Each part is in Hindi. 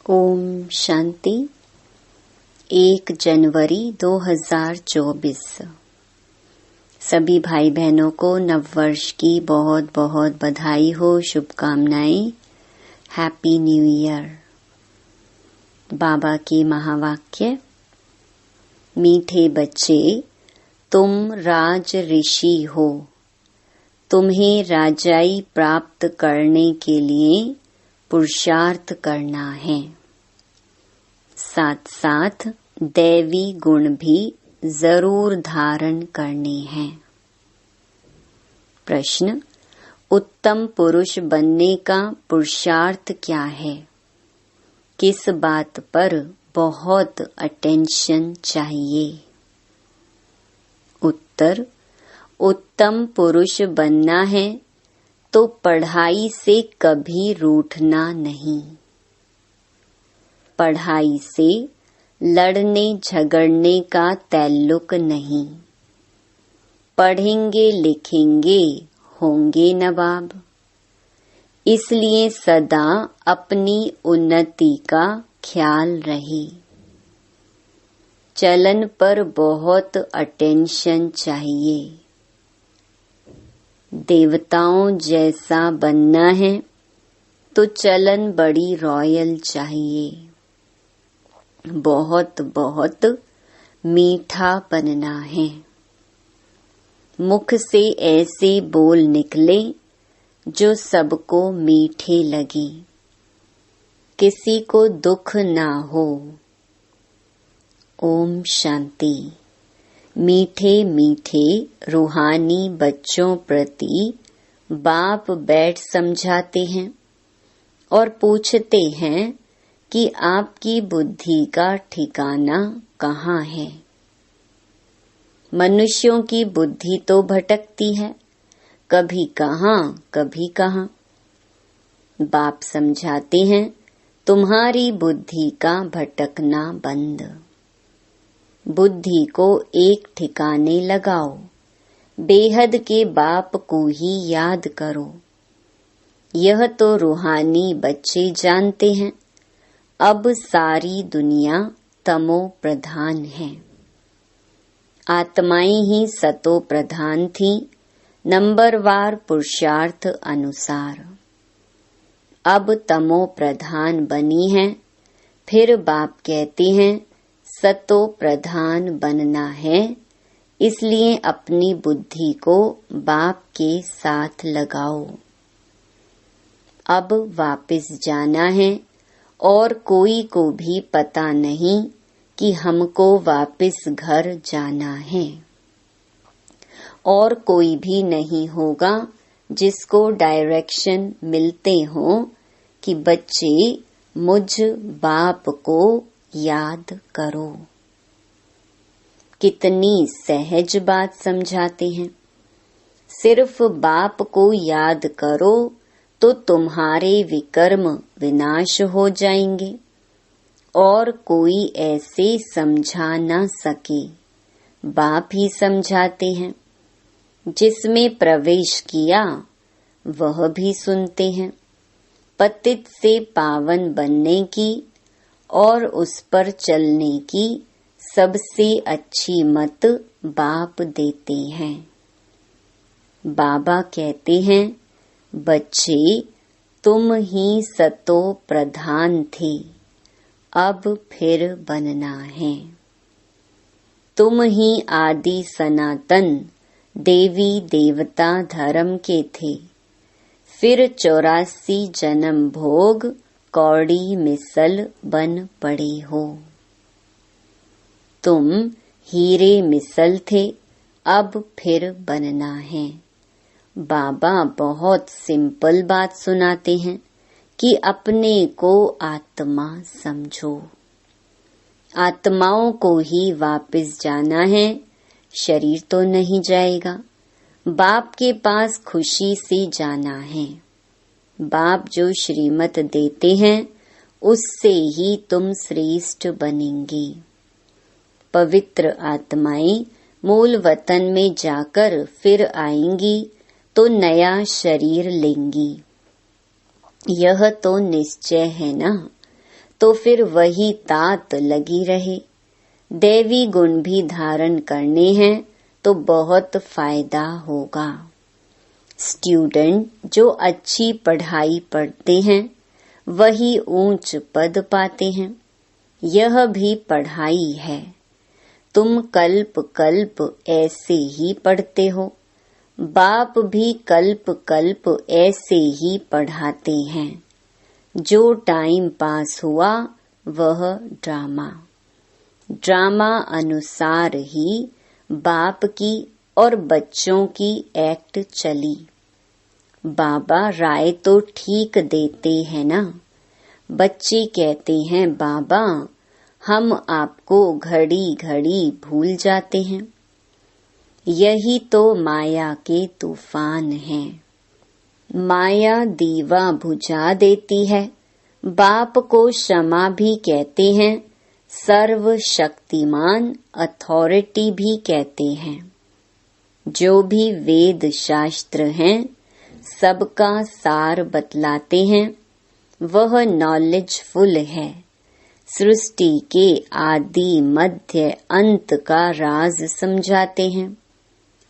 ओम शांति। 1 जनवरी 2024। सभी भाई बहनों को नववर्ष की बहुत बहुत बधाई हो, शुभकामनाएं। Happy new year. बाबा की महावाक्य। मीठे बच्चे, तुम राज ऋषि हो। तुम्हें राजाई प्राप्त करने के लिए पुरुषार्थ करना है। साथ साथ दैवी गुण भी जरूर धारण करने हैं। प्रश्न: उत्तम पुरुष बनने का पुरुषार्थ क्या है? किस बात पर बहुत अटेंशन चाहिए? उत्तर: उत्तम पुरुष बनना है तो पढ़ाई से कभी रूठना नहीं। पढ़ाई से लड़ने झगड़ने का ताल्लुक नहीं। पढ़ेंगे लिखेंगे होंगे नवाब। इसलिए सदा अपनी उन्नति का ख्याल रहे। चलन पर बहुत अटेंशन चाहिए। देवताओं जैसा बनना है तो चलन बड़ी रॉयल चाहिए। बहुत बहुत मीठा बनना है। मुख से ऐसे बोल निकले जो सबको मीठे लगे, किसी को दुख ना हो। ओम शांति। मीठे मीठे रूहानी बच्चों प्रति बाप बैठ समझाते हैं और पूछते हैं कि आपकी बुद्धि का ठिकाना कहाँ है। मनुष्यों की बुद्धि तो भटकती है, कभी कहाँ कभी कहाँ। बाप समझाते हैं, तुम्हारी बुद्धि का भटकना बंद। बुद्धि को एक ठिकाने लगाओ। बेहद के बाप को ही याद करो। यह तो रूहानी बच्चे जानते हैं। अब सारी दुनिया तमो प्रधान है। आत्माएं ही सतो प्रधान थी, नंबरवार पुरुषार्थ अनुसार। अब तमो प्रधान बनी है। फिर बाप कहते हैं सतो प्रधान बनना है, इसलिए अपनी बुद्धि को बाप के साथ लगाओ। अब वापस जाना है और कोई को भी पता नहीं कि हमको वापस घर जाना है। और कोई भी नहीं होगा जिसको डायरेक्शन मिलते हो कि बच्चे मुझ बाप को याद करो। कितनी सहज बात समझाते हैं। सिर्फ बाप को याद करो तो तुम्हारे विकर्म विनाश हो जाएंगे और कोई ऐसे समझा न सके। बाप ही समझाते हैं। जिसमें प्रवेश किया वह भी सुनते हैं। पतित से पावन बनने की और उस पर चलने की सबसे अच्छी मत बाप देते हैं। बाबा कहते हैं, बच्चे तुम ही सतो प्रधान थे, अब फिर बनना है। तुम ही आदि सनातन देवी देवता धर्म के थे। फिर 84 जन्म भोग कौड़ी मिसल बन पड़े हो। तुम हीरे मिसल थे, अब फिर बनना है। बाबा बहुत सिंपल बात सुनाते हैं कि अपने को आत्मा समझो। आत्माओं को ही वापस जाना है, शरीर तो नहीं जाएगा। बाप के पास खुशी से जाना है। बाप जो श्रीमत देते हैं उससे ही तुम श्रेष्ठ बनेंगे। पवित्र आत्माएं मूल वतन में जाकर फिर आएंगी तो नया शरीर लेंगी। यह तो निश्चय है ना। तो फिर वही तात लगी रहे। दैवी गुण भी धारण करने हैं तो बहुत फायदा होगा। स्टूडेंट जो अच्छी पढ़ाई पढ़ते हैं वही ऊंच पद पाते हैं। यह भी पढ़ाई है। तुम कल्प कल्प ऐसे ही पढ़ते हो। बाप भी कल्प कल्प ऐसे ही पढ़ाते हैं। जो टाइम पास हुआ वह ड्रामा। ड्रामा अनुसार ही बाप की और बच्चों की एक्ट चली। बाबा राय तो ठीक देते हैं ना। बच्चे कहते हैं बाबा हम आपको घड़ी घड़ी भूल जाते हैं। यही तो माया के तूफान हैं। माया दीवा बुझा देती है। बाप को क्षमा भी कहते हैं। सर्वशक्तिमान अथॉरिटी भी कहते हैं। जो भी वेद शास्त्र हैं सबका सार बतलाते हैं। वह नॉलेजफुल है। सृष्टि के आदि मध्य अंत का राज समझाते हैं।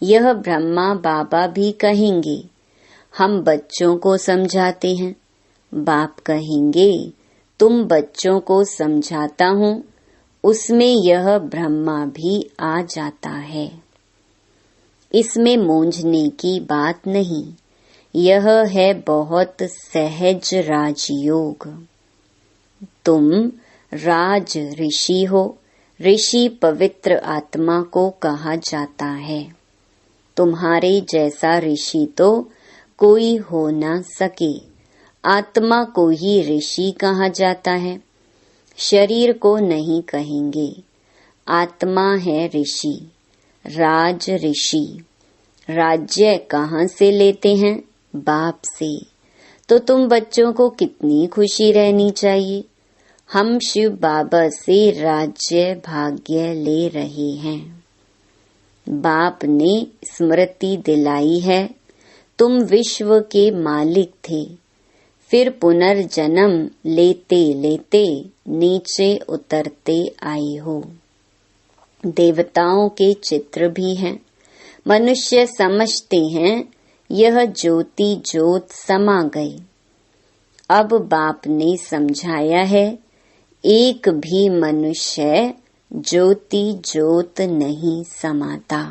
यह ब्रह्मा बाबा भी कहेंगे हम बच्चों को समझाते हैं। बाप कहेंगे तुम बच्चों को समझाता हूँ। उसमें यह ब्रह्मा भी आ जाता है। इसमें मूंझने की बात नहीं। यह है बहुत सहज राजयोग। तुम राज ऋषि हो। ऋषि पवित्र आत्मा को कहा जाता है। तुम्हारे जैसा ऋषि तो कोई हो न सके। आत्मा को ही ऋषि कहा जाता है। शरीर को नहीं कहेंगे। आत्मा है ऋषि। राज ऋषि। राज्य कहाँ से लेते हैं? बाप से। तो तुम बच्चों को कितनी खुशी रहनी चाहिए। हम शिव बाबा से राज्य भाग्य ले रहे हैं। बाप ने स्मृति दिलाई है तुम विश्व के मालिक थे। फिर पुनर्जन्म लेते लेते नीचे उतरते आए हो। देवताओं के चित्र भी हैं। मनुष्य समझते हैं यह ज्योति ज्योत समा गई। अब बाप ने समझाया है एक भी मनुष्य ज्योति ज्योत नहीं समाता।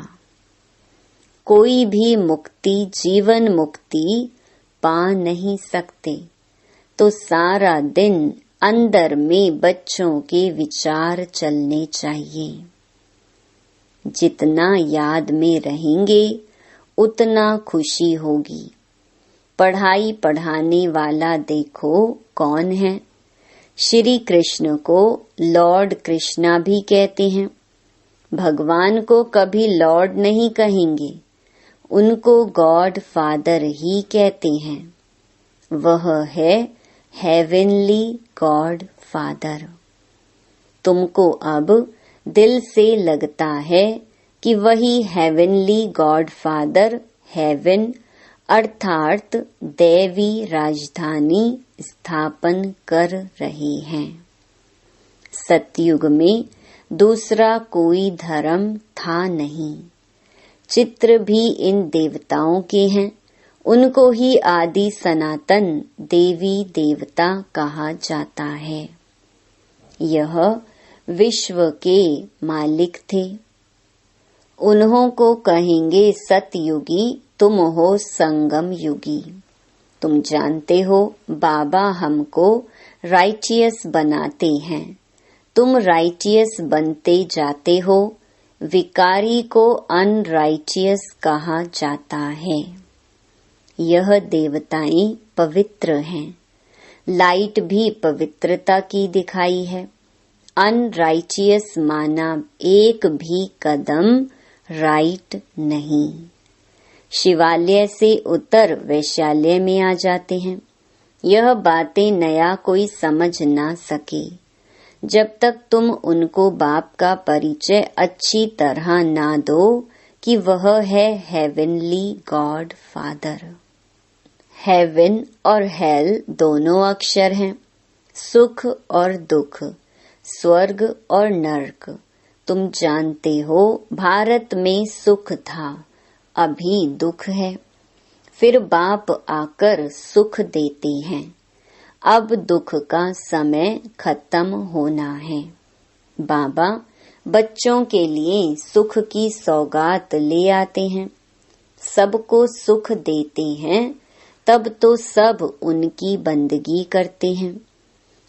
कोई भी मुक्ति जीवन मुक्ति पा नहीं सकते। तो सारा दिन अंदर में बच्चों के विचार चलने चाहिए। जितना याद में रहेंगे उतना खुशी होगी। पढ़ाई पढ़ाने वाला देखो कौन है। श्री कृष्ण को लॉर्ड कृष्णा भी कहते हैं। भगवान को कभी लॉर्ड नहीं कहेंगे। उनको गॉड फादर ही कहते हैं। वह है हेवनली गॉड फादर। तुमको अब दिल से लगता है कि वही हेवनली गॉड फादर हेवन अर्थात दैवी राजधानी स्थापन कर रहे हैं। सतयुग में दूसरा कोई धर्म था नहीं। चित्र भी इन देवताओं के हैं। उनको ही आदि सनातन देवी देवता कहा जाता है। यह विश्व के मालिक थे। उन्हों को कहेंगे सतयुगी। तुम हो संगम युगी। तुम जानते हो बाबा हमको राइटियस बनाते हैं। तुम राइटियस बनते जाते हो। विकारी को अनराइटियस कहा जाता है। यह देवताएं पवित्र हैं। लाइट भी पवित्रता की दिखाई है। अनराइटियस माना एक भी कदम राइट नहीं। शिवालय से उतर वैशाल्य में आ जाते हैं। यह बातें नया कोई समझ ना सके। जब तक तुम उनको बाप का परिचय अच्छी तरह ना दो कि वह है हेवनली गॉड फादर। हेवन और हेल दोनों अक्षर हैं। सुख और दुख, स्वर्ग और नरक। तुम जानते हो भारत में सुख था, अभी दुख है। फिर बाप आकर सुख देते हैं, अब दुख का समय खत्म होना है। बाबा बच्चों के लिए सुख की सौगात ले आते हैं, सबको सुख देते हैं, तब तो सब उनकी बंदगी करते हैं।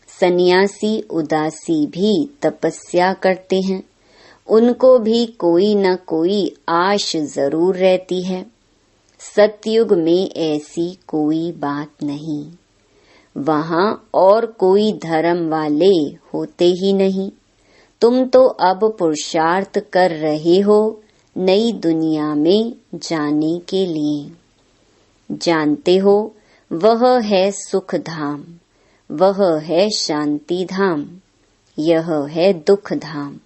सन्यासी उदासी भी तपस्या करते हैं, उनको भी कोई न कोई आश जरूर रहती है। सतयुग में ऐसी कोई बात नहीं, वहाँ और कोई धर्म वाले होते ही नहीं। तुम तो अब पुरुषार्थ कर रहे हो नई दुनिया में जाने के लिए। जानते हो वह है सुख धाम, वह है शांति धाम, यह है दुख धाम।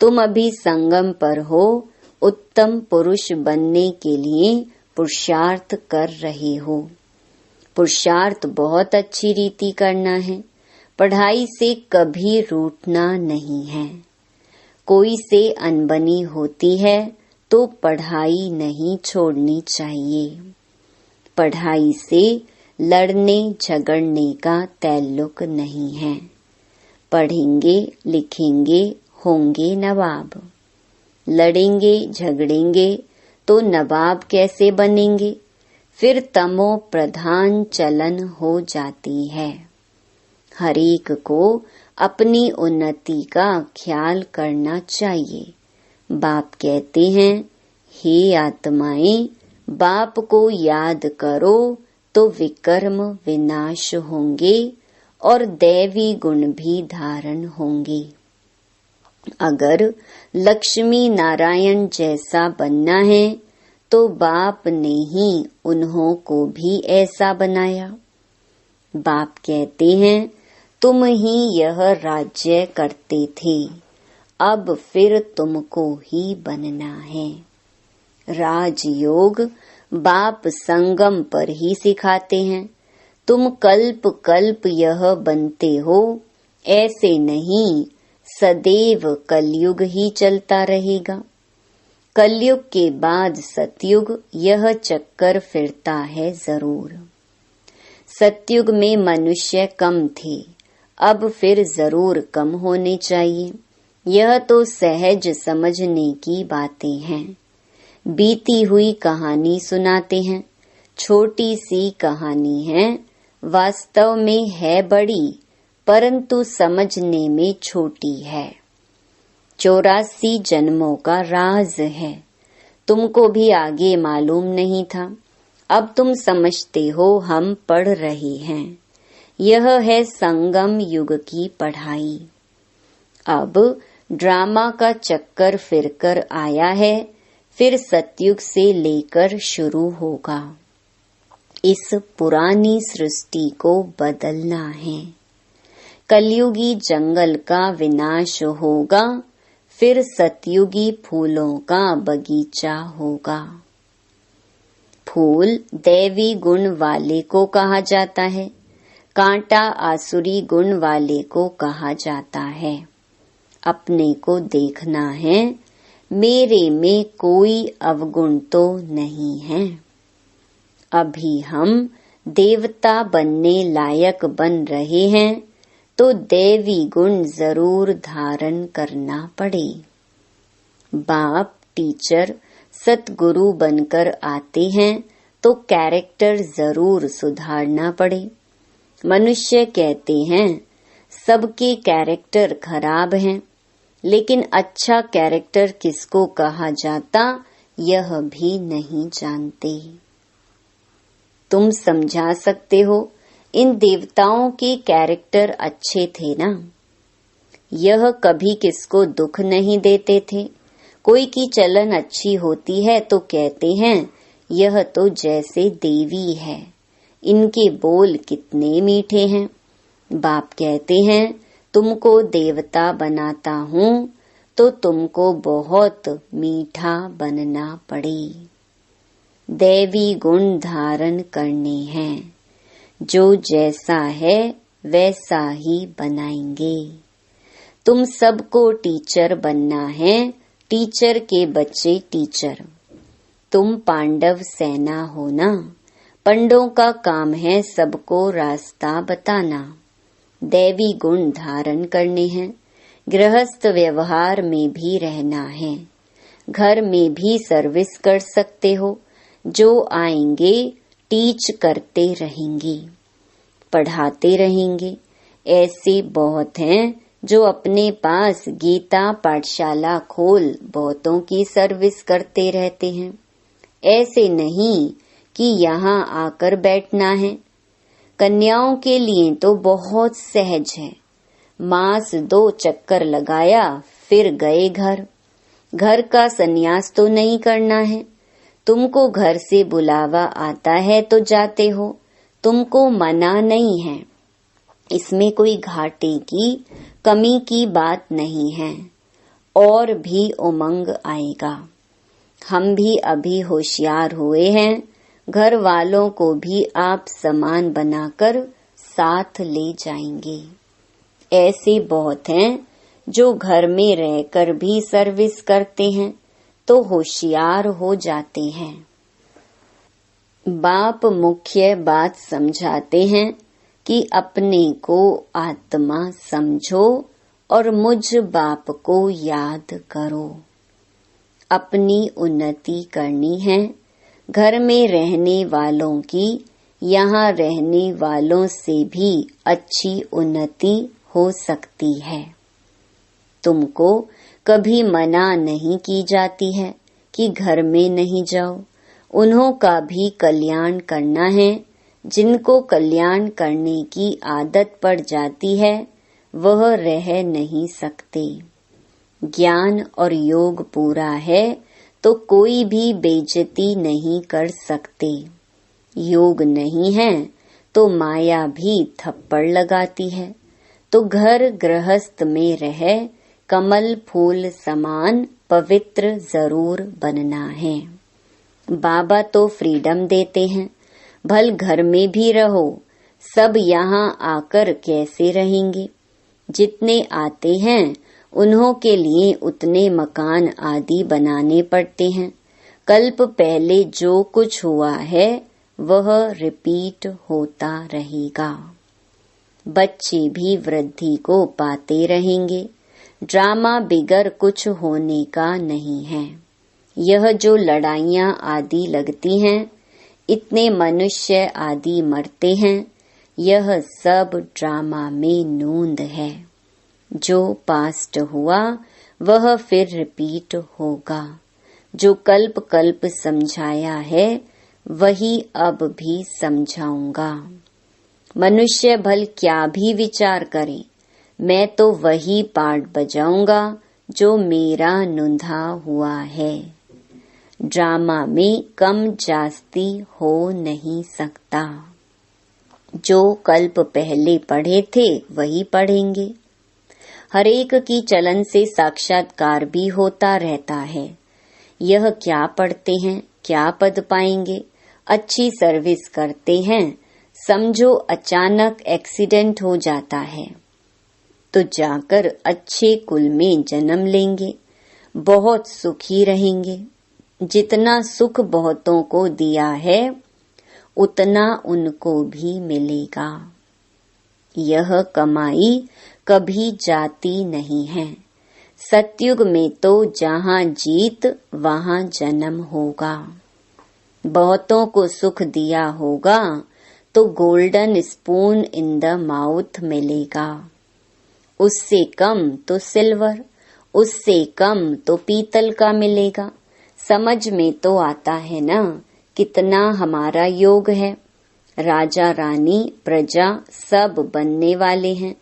तुम अभी संगम पर हो, उत्तम पुरुष बनने के लिए पुरुषार्थ कर रहे हो। पुरुषार्थ बहुत अच्छी रीति करना है, पढ़ाई से कभी रूठना नहीं है। कोई से अनबनी होती है तो पढ़ाई नहीं छोड़नी चाहिए। पढ़ाई से लड़ने झगड़ने का ताल्लुक नहीं है। पढ़ेंगे लिखेंगे होंगे नवाब, लड़ेंगे झगड़ेंगे तो नवाब कैसे बनेंगे? फिर तमो प्रधान चलन हो जाती है। हरेक को अपनी उन्नति का ख्याल करना चाहिए। बाप कहते हैं, हे आत्माएं, बाप को याद करो तो विकर्म विनाश होंगे और दैवी गुण भी धारण होंगे। अगर लक्ष्मी नारायण जैसा बनना है तो बाप ने ही उन्हों को भी ऐसा बनाया। बाप कहते हैं, तुम ही यह राज्य करते थे, अब फिर तुमको ही बनना है। राजयोग बाप संगम पर ही सिखाते हैं। तुम कल्प कल्प यह बनते हो, ऐसे नहीं, सदैव कलयुग ही चलता रहेगा। कलयुग के बाद सतयुग, यह चक्कर फिरता है जरूर। सतयुग में मनुष्य कम थे, अब फिर जरूर कम होने चाहिए। यह तो सहज समझने की बातें हैं। बीती हुई कहानी सुनाते हैं, छोटी सी कहानी है, वास्तव में है बड़ी, परंतु समझने में छोटी है। 84 जन्मों का राज है, तुमको भी आगे मालूम नहीं था, अब तुम समझते हो। हम पढ़ रहे हैं, यह है संगम युग की पढ़ाई। अब ड्रामा का चक्कर फिरकर आया है, फिर सतयुग से लेकर शुरू होगा। इस पुरानी सृष्टि को बदलना है। कलयुगी जंगल का विनाश होगा, फिर सतयुगी फूलों का बगीचा होगा। फूल दैवी गुण वाले को कहा जाता है, कांटा आसुरी गुण वाले को कहा जाता है। अपने को देखना है, मेरे में कोई अवगुण तो नहीं है। अभी हम देवता बनने लायक बन रहे हैं, तो दैवी गुण जरूर धारण करना पड़े। बाप टीचर सतगुरु बनकर आते हैं तो कैरेक्टर जरूर सुधारना पड़े। मनुष्य कहते हैं सबके कैरेक्टर खराब हैं, लेकिन अच्छा कैरेक्टर किसको कहा जाता यह भी नहीं जानते। तुम समझा सकते हो, इन देवताओं के कैरेक्टर अच्छे थे ना, यह कभी किसको दुख नहीं देते थे। कोई की चलन अच्छी होती है तो कहते हैं यह तो जैसे देवी है, इनके बोल कितने मीठे हैं। बाप कहते हैं तुमको देवता बनाता हूँ तो तुमको बहुत मीठा बनना पड़े। दैवी गुण धारण करने हैं, जो जैसा है वैसा ही बनाएंगे। तुम सबको टीचर बनना है, टीचर के बच्चे टीचर। तुम पांडव सेना हो ना, पंडों का काम है सबको रास्ता बताना। दैवी गुण धारण करने हैं, गृहस्थ व्यवहार में भी रहना है। घर में भी सर्विस कर सकते हो, जो आएंगे टीच करते रहेंगे, पढ़ाते रहेंगे। ऐसे बहुत हैं जो अपने पास गीता पाठशाला खोल बहुतों की सर्विस करते रहते हैं। ऐसे नहीं कि यहाँ आकर बैठना है। कन्याओं के लिए तो बहुत सहज है। मास 2 चक्कर लगाया फिर गए घर। घर का संन्यास तो नहीं करना है। तुमको घर से बुलावा आता है तो जाते हो, तुमको मना नहीं है। इसमें कोई घाटे की कमी की बात नहीं है। और भी उमंग आएगा। हम भी अभी होशियार हुए हैं। घर वालों को भी आप समान बनाकर साथ ले जाएंगे। ऐसे बहुत हैं जो घर में रहकर भी सर्विस करते हैं तो होशियार हो जाते हैं। बाप मुख्य बात समझाते हैं कि अपने को आत्मा समझो और मुझ बाप को याद करो। अपनी उन्नति करनी है। घर में रहने वालों की यहाँ रहने वालों से भी अच्छी उन्नति हो सकती है। तुमको कभी मना नहीं की जाती है कि घर में नहीं जाओ। उन्हों का भी कल्याण करना है। जिनको कल्याण करने की आदत पड़ जाती है वह रह नहीं सकते। ज्ञान और योग पूरा है तो कोई भी बेइज्जती नहीं कर सकते। योग नहीं है तो माया भी थप्पड़ लगाती है। तो घर गृहस्थ में रह कमल फूल समान पवित्र जरूर बनना है। बाबा तो फ्रीडम देते हैं, भल घर में भी रहो। सब यहाँ आकर कैसे रहेंगे? जितने आते हैं उन्हों के लिए उतने मकान आदि बनाने पड़ते हैं। कल्प पहले जो कुछ हुआ है वह रिपीट होता रहेगा। बच्चे भी वृद्धि को पाते रहेंगे। ड्रामा बिगर कुछ होने का नहीं है। यह जो लड़ाइयाँ आदि लगती हैं, इतने मनुष्य आदि मरते हैं, यह सब ड्रामा में नूंद है। जो पास्ट हुआ वह फिर रिपीट होगा। जो कल्प कल्प समझाया है वही अब भी समझाऊंगा। मनुष्य भल क्या भी विचार करे, मैं तो वही पार्ट बजाऊंगा जो मेरा नुंधा हुआ है। ड्रामा में कम जास्ती हो नहीं सकता। जो कल्प पहले पढ़े थे वही पढ़ेंगे। हरेक की चलन से साक्षात्कार भी होता रहता है। यह क्या पढ़ते हैं, क्या पद पाएंगे, अच्छी सर्विस करते हैं, समझो अचानक एक्सीडेंट हो जाता है तो जाकर अच्छे कुल में जन्म लेंगे, बहुत सुखी रहेंगे। जितना सुख बहुतों को दिया है उतना उनको भी मिलेगा। यह कमाई कभी जाती नहीं है। सतयुग में तो जहाँ जीत वहाँ जन्म होगा। बहुतों को सुख दिया होगा तो golden spoon in the mouth मिलेगा। उससे कम तो सिल्वर, उससे कम तो पीतल का मिलेगा। समझ में तो आता है ना कितना हमारा योग है। राजा रानी प्रजा सब बनने वाले हैं।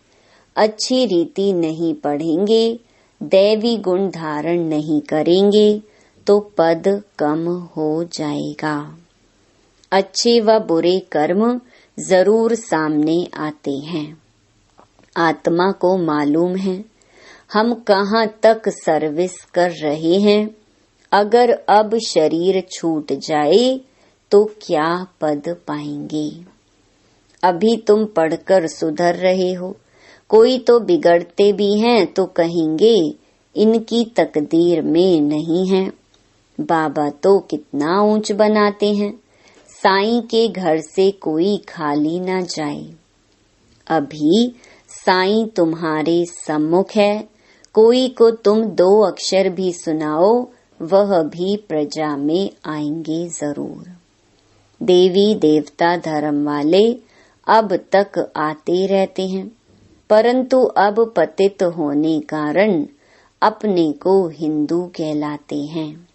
अच्छी रीति नहीं पढ़ेंगे, दैवी गुण धारण नहीं करेंगे तो पद कम हो जाएगा। अच्छे व बुरे कर्म जरूर सामने आते हैं। आत्मा को मालूम है हम कहाँ तक सर्विस कर रहे हैं। अगर अब शरीर छूट जाए तो क्या पद पाएंगे। अभी तुम पढ़कर सुधर रहे हो, कोई तो बिगड़ते भी हैं तो कहेंगे इनकी तकदीर में नहीं है। बाबा तो कितना ऊंच बनाते हैं, साईं के घर से कोई खाली ना जाए। अभी साईं तुम्हारे सम्मुख है, कोई को तुम 2 अक्षर भी सुनाओ, वह भी प्रजा में आएंगे जरूर। देवी देवता धर्म वाले अब तक आते रहते हैं, परंतु अब पतित होने कारण अपने को हिंदू कहलाते हैं।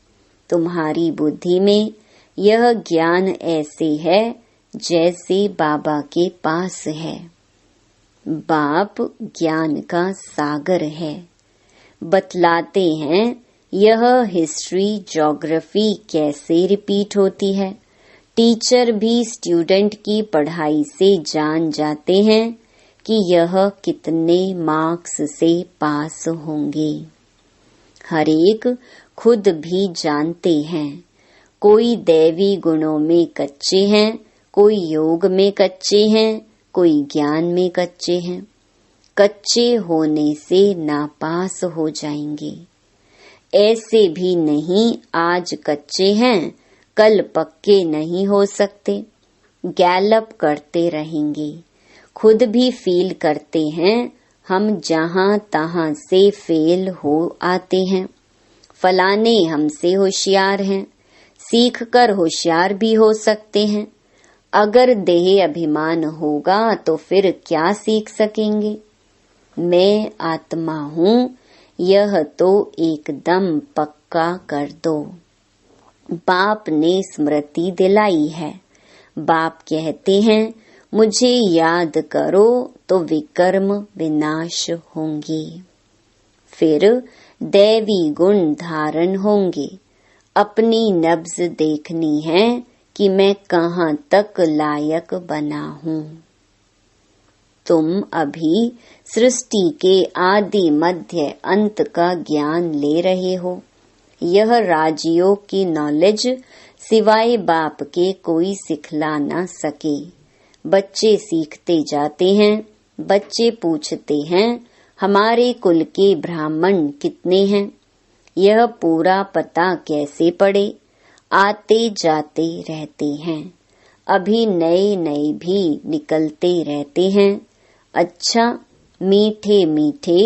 तुम्हारी बुद्धि में यह ज्ञान ऐसे है जैसे बाबा के पास है। बाप ज्ञान का सागर है। बतलाते हैं यह हिस्ट्री ज्योग्राफी कैसे रिपीट होती है। टीचर भी स्टूडेंट की पढ़ाई से जान जाते हैं कि यह कितने मार्क्स से पास होंगे। हर एक खुद भी जानते हैं, कोई दैवी गुणों में कच्चे हैं, कोई योग में कच्चे हैं, कोई ज्ञान में कच्चे हैं। कच्चे होने से नापास हो जाएंगे। ऐसे भी नहीं आज कच्चे हैं कल पक्के नहीं हो सकते। गैलप करते रहेंगे। खुद भी फील करते हैं हम जहां तहां से फेल हो आते हैं। फलाने हमसे होशियार हैं, सीख कर होशियार भी हो सकते हैं। अगर देह अभिमान होगा तो फिर क्या सीख सकेंगे। मैं आत्मा हूँ यह तो एकदम पक्का कर दो। बाप ने स्मृति दिलाई है। बाप कहते हैं मुझे याद करो तो विकर्म विनाश होंगे। फिर दैवी गुण धारण होंगे। अपनी नब्ज देखनी है कि मैं कहाँ तक लायक बना हूँ। तुम अभी सृष्टि के आदि मध्य अंत का ज्ञान ले रहे हो। यह राजयोग की नॉलेज सिवाय बाप के कोई सिखला ना सके। बच्चे सीखते जाते हैं। बच्चे पूछते हैं हमारे कुल के ब्राह्मण कितने हैं। यह पूरा पता कैसे पड़े। आते जाते रहते हैं। अभी नए नए भी निकलते रहते हैं। अच्छा मीठे मीठे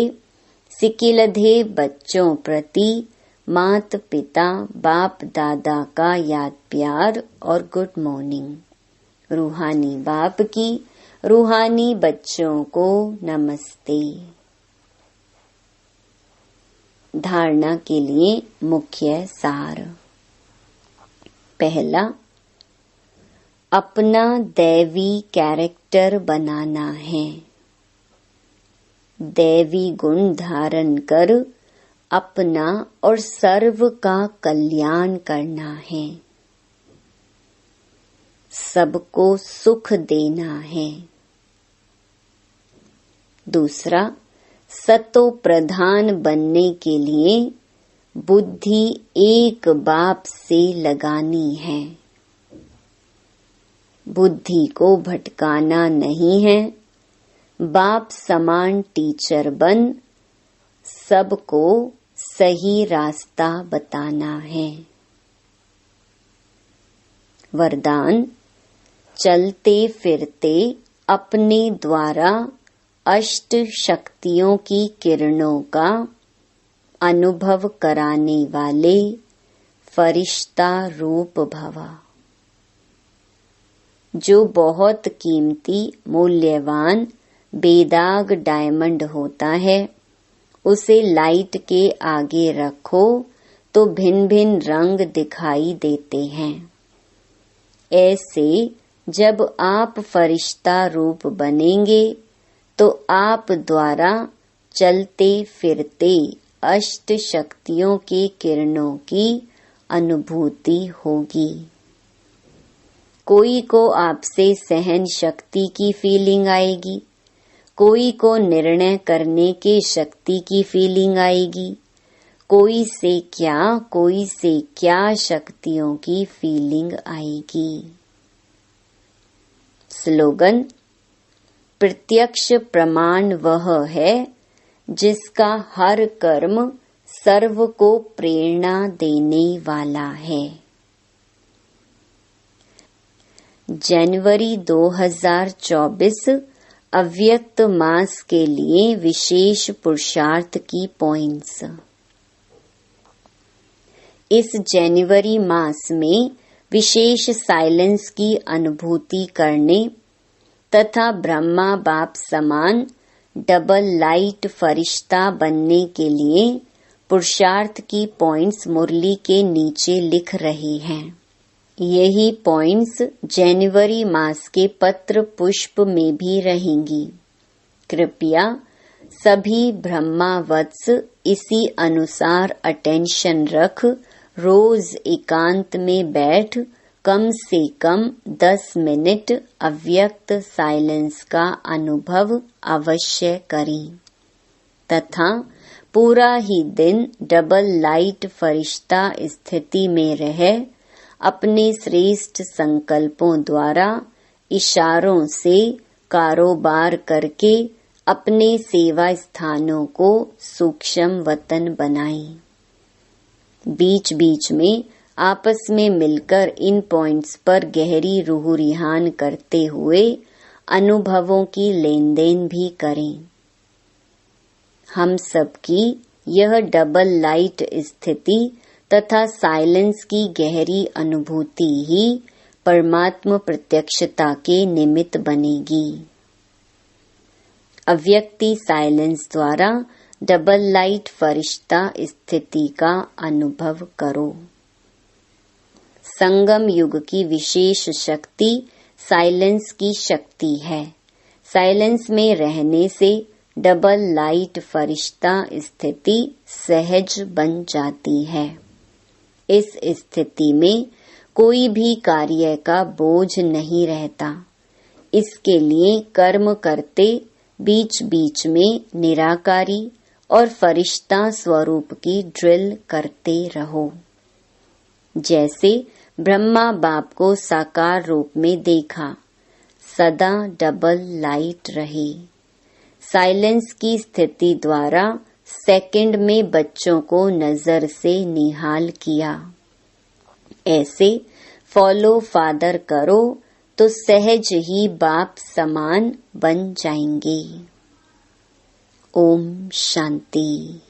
सिकिलधे बच्चों प्रति मात पिता बाप दादा का याद प्यार और गुड मॉर्निंग। रूहानी बाप की रूहानी बच्चों को नमस्ते। धारणा के लिए मुख्य सार। पहला, अपना दैवी कैरेक्टर बनाना है। दैवी गुण धारण कर अपना और सर्व का कल्याण करना है। सबको सुख देना है। दूसरा, सतो प्रधान बनने के लिए बुद्धि एक बाप से लगानी है। बुद्धि को भटकाना नहीं है। बाप समान टीचर बन सबको सही रास्ता बताना है। वरदान, चलते फिरते अपने द्वारा अष्ट शक्तियों की किरणों का अनुभव कराने वाले फरिश्ता रूप भवा। जो बहुत कीमती मूल्यवान बेदाग डायमंड होता है, उसे लाइट के आगे रखो तो भिन्न भिन्न रंग दिखाई देते हैं। ऐसे जब आप फरिश्ता रूप बनेंगे तो आप द्वारा चलते फिरते अष्ट शक्तियों के किरणों की अनुभूति होगी। कोई को आपसे सहन शक्ति की फीलिंग आएगी, कोई को निर्णय करने की शक्ति की फीलिंग आएगी, कोई से क्या शक्तियों की फीलिंग आएगी। स्लोगन, प्रत्यक्ष प्रमाण वह है जिसका हर कर्म सर्व को प्रेरणा देने वाला है। जनवरी 2024 अव्यक्त मास के लिए विशेष पुरुषार्थ की पॉइंट्स। इस जनवरी मास में विशेष साइलेंस की अनुभूति करने तथा ब्रह्मा बाप समान डबल लाइट फरिश्ता बनने के लिए पुरुषार्थ की पॉइंट्स मुरली के नीचे लिख रहे हैं। यही पॉइंट्स जनवरी मास के पत्र पुष्प में भी रहेंगी। कृपया सभी ब्रह्मा वत्स इसी अनुसार अटेंशन रख रोज एकांत में बैठ कम से कम 10 मिनट अव्यक्त साइलेंस का अनुभव अवश्य करें तथा पूरा ही दिन डबल लाइट फरिश्ता स्थिति में रह अपने श्रेष्ठ संकल्पों द्वारा इशारों से कारोबार करके अपने सेवा स्थानों को सूक्ष्म वतन बनाएं। बीच बीच में आपस में मिलकर इन पॉइंट्स पर गहरी रूह रिहान करते हुए अनुभवों की लेन देन भी करें। हम सबकी यह डबल लाइट स्थिति तथा साइलेंस की गहरी अनुभूति ही परमात्म प्रत्यक्षता के निमित्त बनेगी। अव्यक्ति साइलेंस द्वारा डबल लाइट फरिश्ता स्थिति का अनुभव करो। संगम युग की विशेष शक्ति साइलेंस की शक्ति है। साइलेंस में रहने से डबल लाइट फरिश्ता स्थिति सहज बन जाती है। इस स्थिति में कोई भी कार्य का बोझ नहीं रहता। इसके लिए कर्म करते बीच बीच में निराकारी और फरिश्ता स्वरूप की ड्रिल करते रहो। जैसे ब्रह्मा बाप को साकार रूप में देखा, सदा डबल लाइट रहे। साइलेंस की स्थिति द्वारा सेकंड में बच्चों को नजर से निहाल किया। ऐसे फॉलो फादर करो तो सहज ही बाप समान बन जाएंगे। ओम शांति।